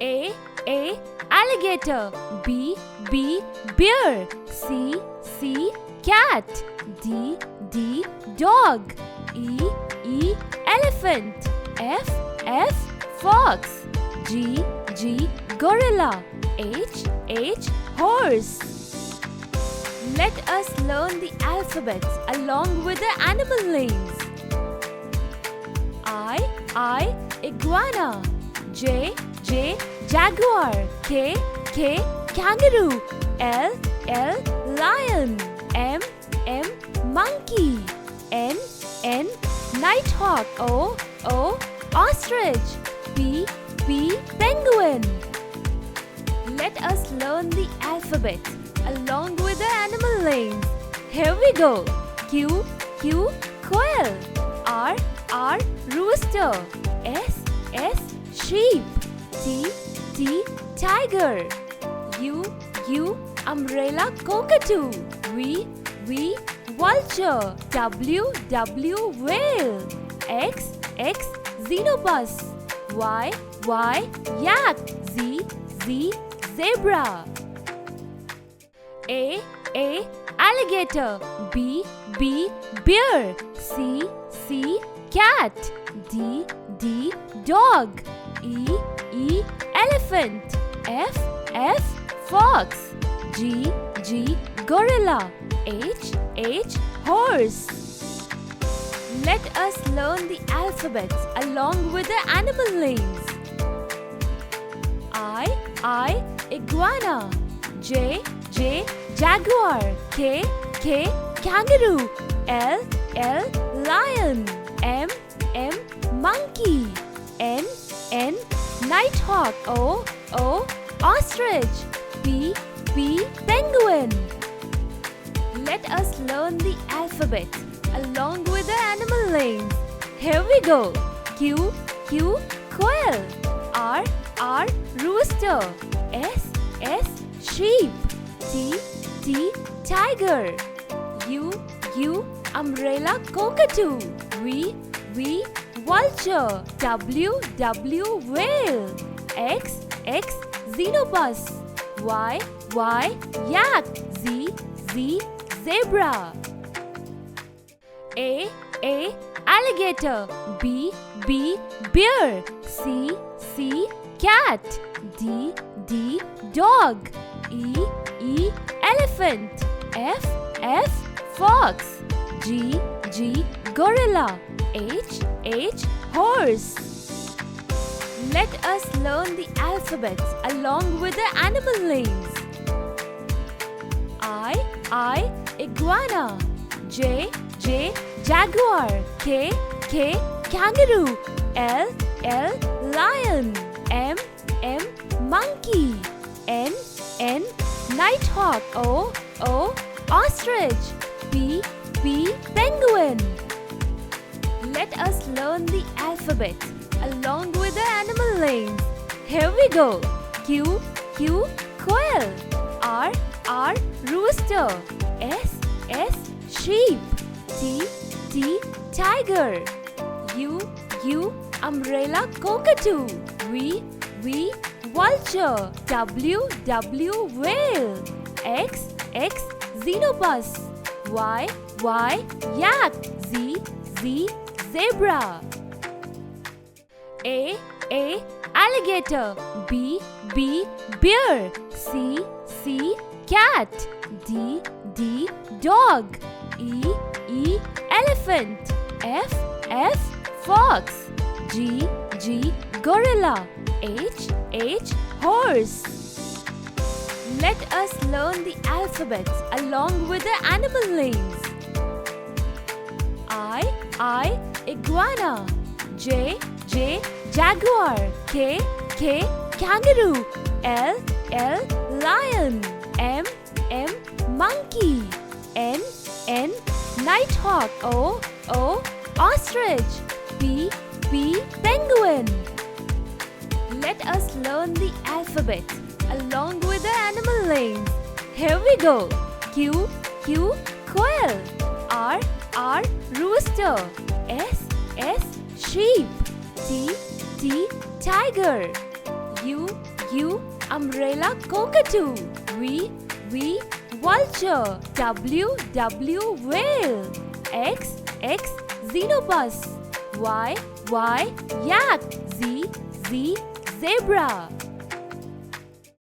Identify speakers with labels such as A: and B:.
A: A alligator. B bear. C cat. D dog. E elephant. F fox. G gorilla. H horse. Let us learn the alphabets along with the animal names. I iguana. J jaguar. K kangaroo. L lion. M monkey. N nighthawk. O ostrich. P penguin. Let us learn the alphabet along with the animal names. Here we go. Q quail. R rooster. S sheep. T tiger. U umbrella cockatoo. V vulture. W whale. X xenopus. Y yak. Z zebra. A alligator. B bear. C cat. D dog. E elephant. F fox. G gorilla. H horse. Let us learn the alphabets along with the animal names. I iguana. J jaguar. K kangaroo. L lion. M monkey. N nighthawk. O ostrich. P penguin. Let us learn the alphabet along with the animal names. Here we go. Q quail. R rooster. S sheep. T tiger. U umbrella cockatoo. V vulture. W whale. X xenopus. Y yak. Z zebra. A alligator. B bear. C cat. D dog. E elephant. F fox. G gorilla. H horse. Let us learn the alphabets along with the animal names. I iguana. J jaguar. K kangaroo. L lion. M monkey. N nighthawk. O ostrich. P penguin. Let us learn the alphabet along with the animal names. Here we go. Q quail. R rooster. S sheep. T tiger. U umbrella cockatoo. V vulture. W whale. X xenopus. Y yak. Z zebra. A alligator. B bear. C cat. D dog. E elephant. F fox. G gorilla. H horse. Let us learn the alphabets along with the animal names. I iguana. J jaguar. K kangaroo. L lion. M monkey. N nighthawk. O ostrich. P penguin. Let us learn the alphabet along with the animal names. Here we go. Q quail. R rooster. S sheep. T tiger. U U, umbrella cockatoo. V, vulture. W, whale. X, xenopus. Y, yak. Z, zebra.